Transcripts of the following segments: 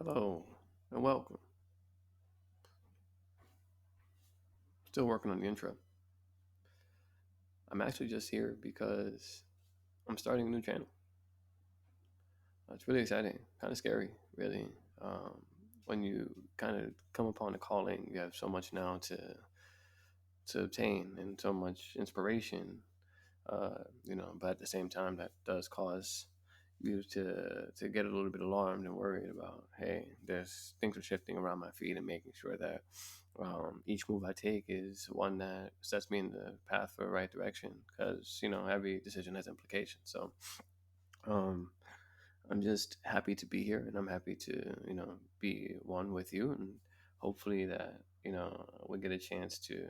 Hello and welcome. Still working on the intro. I'm actually just here because I'm starting a new channel. It's really exciting, kind of scary, really. Um, when you kind of come upon a calling, you have so much now to obtain and so much inspiration. But at the same time, that does cause you to get a little bit alarmed and worried about, hey, there's things are shifting around my feet and making sure that each move I take is one that sets me in the path for the right direction because every decision has implications. So um, I'm just happy to be here and I'm happy to be one with you, and hopefully that we get a chance to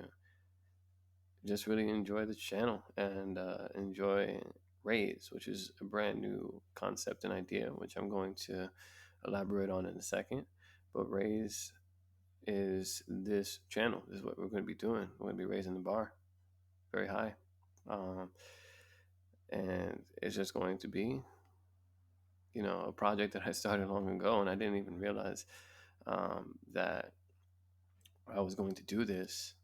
just really enjoy the channel and enjoy Raise, which is a brand new concept and idea, which I'm going to elaborate on in a second. But Raise is this channel. This is what we're going to be doing. We're going to be raising the bar very high. Um, and it's just going to be, a project that I started long ago, and I didn't even realize that I was going to do this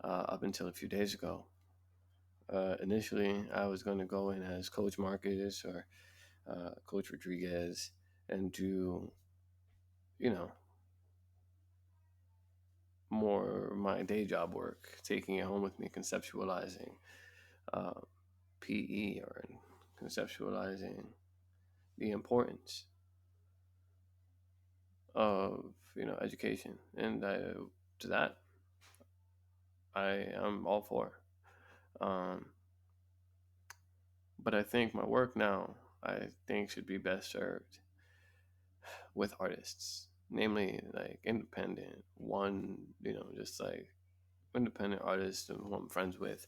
up until a few days ago. Initially, I was going to go in as Coach Marcus or Coach Rodriguez and do, you know, more my day job work, taking it home with me, conceptualizing uh, PE or conceptualizing the importance of education, and to that I am all for. Um, but I think my work now I think should be best served with artists, namely like independent one, just like independent artists who I'm friends with,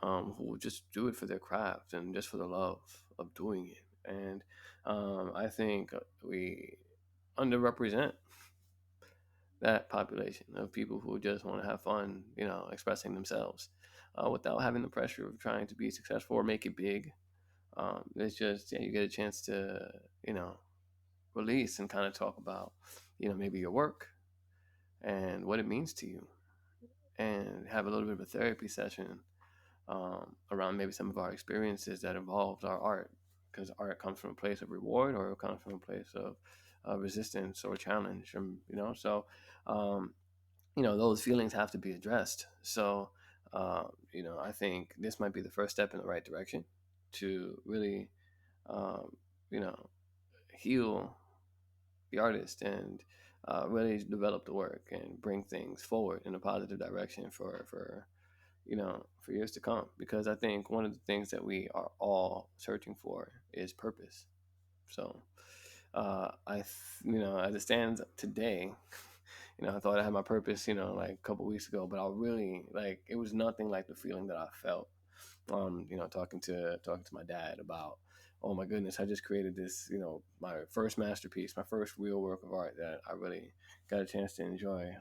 who just do it for their craft and just for the love of doing it. And I think we underrepresent that population of people who just want to have fun, expressing themselves without having the pressure of trying to be successful or make it big. It's just, you get a chance to, you know, release and kind of talk about, maybe your work and what it means to you, and have a little bit of a therapy session around maybe some of our experiences that involved our art, because art comes from a place of reward or it comes from a place of resistance or challenge, so um, those feelings have to be addressed. So I think this might be the first step in the right direction to really um, you know heal the artist and really develop the work and bring things forward in a positive direction for years to come, because I think one of the things that we are all searching for is purpose. So as it stands today, I thought I had my purpose, like a couple weeks ago, but I really, like, it was nothing like the feeling that I felt, talking to my dad about, oh my goodness, I just created this, my first masterpiece, my first real work of art that I really got a chance to enjoy.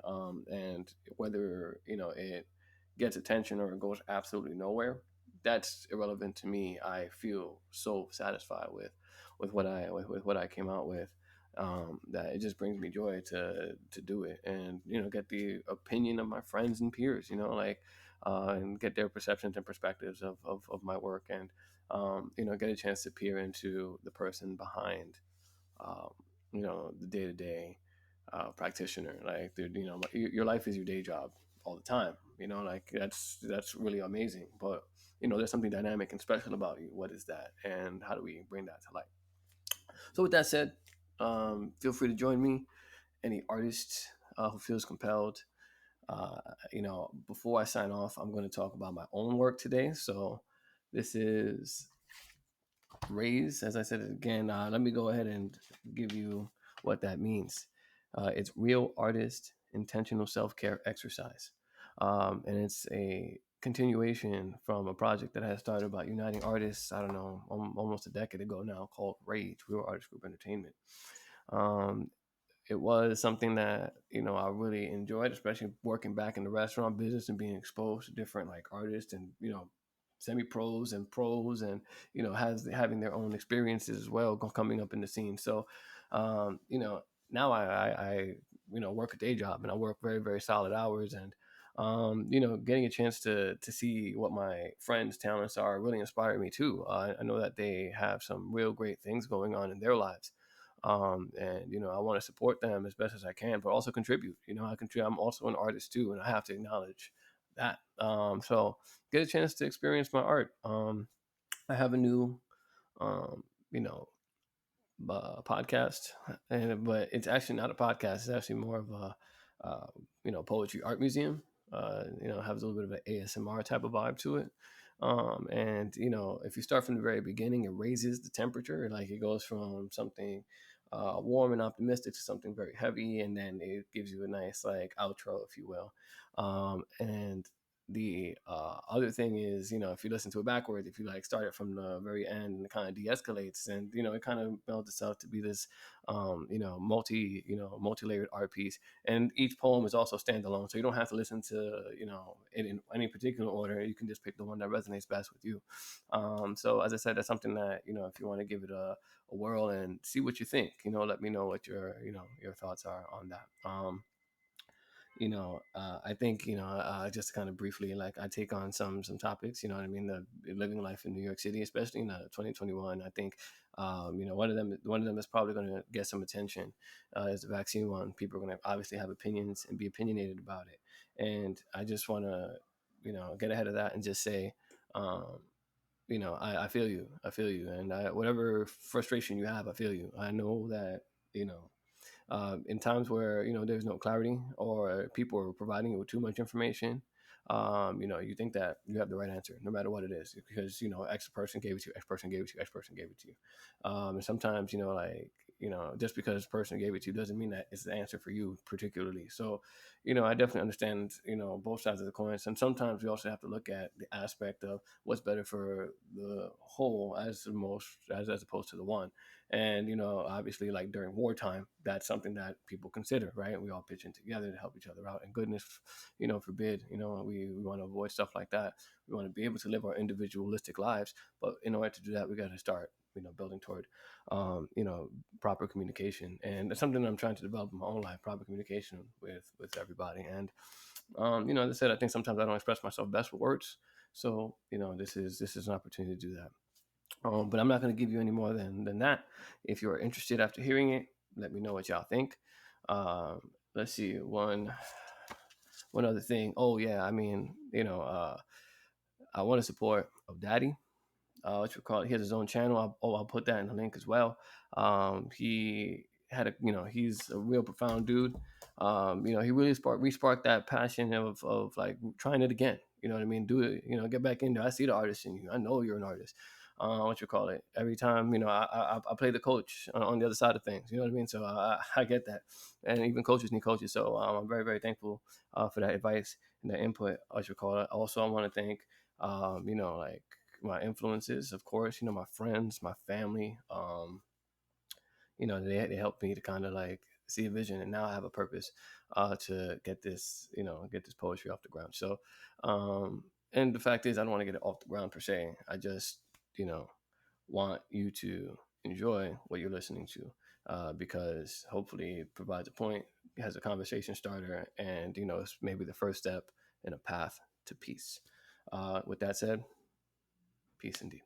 And whether, it gets attention or it goes absolutely nowhere, that's irrelevant to me. I feel so satisfied with what I came out with, that it just brings me joy to do it, and get the opinion of my friends and peers, and get their perceptions and perspectives of my work, and get a chance to peer into the person behind um, the day-to-day practitioner. Like, dude, your life is your day job all the time, like that's really amazing, but there's something dynamic and special about you. What is that, and how do we bring that to light? So with that said, feel free to join me, any artist who feels compelled. uh, Before I sign off, I'm going to talk about my own work today. So this is Raise. As I said it again, let me go ahead and give you what that means. It's real artist intentional self-care exercise, and it's a continuation from a project that I had started about uniting artists, I don't know, almost a decade ago now, called Rage, Real Artist Group Entertainment. um, it was something that I really enjoyed, especially working back in the restaurant business and being exposed to different like artists and semi pros and pros, and has having their own experiences as well coming up in the scene. So, um, you know. now I work a day job, and I work very, very solid hours. And getting a chance to see what my friends' talents are really inspired me too. I know that they have some real great things going on in their lives. And I want to support them as best as I can, but also contribute. I'm also an artist too, and I have to acknowledge that. So get a chance to experience my art. I have a new um, you know podcast, and but it's actually not a podcast. It's actually more of a poetry art museum. Has a little bit of an ASMR type of vibe to it. And if you start from the very beginning, it raises the temperature. Like it goes from something warm and optimistic to something very heavy, and then it gives you a nice like outro, if you will. And the other thing is, if you listen to it backwards, if you like start it from the very end, and it kind of de-escalates, and it kind of builds itself to be this multi-layered art piece. And each poem is also standalone, so you don't have to listen to it in any particular order. You can just pick the one that resonates best with you. So as I said, that's something that if you want to give it a whirl and see what you think, let me know what your thoughts are on that. I think just kind of briefly, like I take on some topics. You know what I mean? The living life in New York City, especially in 2021. I think one of them is probably going to get some attention, is the vaccine one. People are going to obviously have opinions and be opinionated about it, and I just want to get ahead of that and just say. I feel you. I feel you. And whatever frustration you have, I feel you. I know that, you know, in times where there's no clarity or people are providing you with too much information, you think that you have the right answer no matter what it is, because X person gave it to you, X person gave it to you, X person gave it to you. And sometimes like just because this person gave it to you doesn't mean that it's the answer for you particularly. So I definitely understand both sides of the coin, and sometimes we also have to look at the aspect of what's better for the whole as opposed to the one. And obviously, like during wartime, that's something that people consider, right? We all pitch in together to help each other out. And goodness, forbid, we want to avoid stuff like that. We want to be able to live our individualistic lives, but in order to do that, we got to start building toward proper communication. And that's something that I'm trying to develop in my own life: proper communication with everybody. And as I said, I think sometimes I don't express myself best with words. So this is an opportunity to do that. But I'm not going to give you any more than that. If you're interested after hearing it, let me know what y'all think. Let's see, one other thing. Oh yeah, I mean, I want to support Daddy. What you call it? He has his own channel. I'll put that in the link as well. He had he's a real profound dude. He really re-sparked that passion of like trying it again. You know what I mean? Do it. Get back in there. I see the artist in you. I know you're an artist. What you call it? Every time, I play the coach on the other side of things. You know what I mean? So I get that, and even coaches need coaches. So I'm very, very thankful for that advice and that input. What you call it? Also, I want to thank like my influences, of course, my friends, my family. They helped me to kind of like see a vision, and now I have a purpose to get this poetry off the ground. So and the fact is, I don't want to get it off the ground per se. I just want you to enjoy what you're listening to, because hopefully it provides a point, has a conversation starter, and it's maybe the first step in a path to peace. With that said, peace indeed.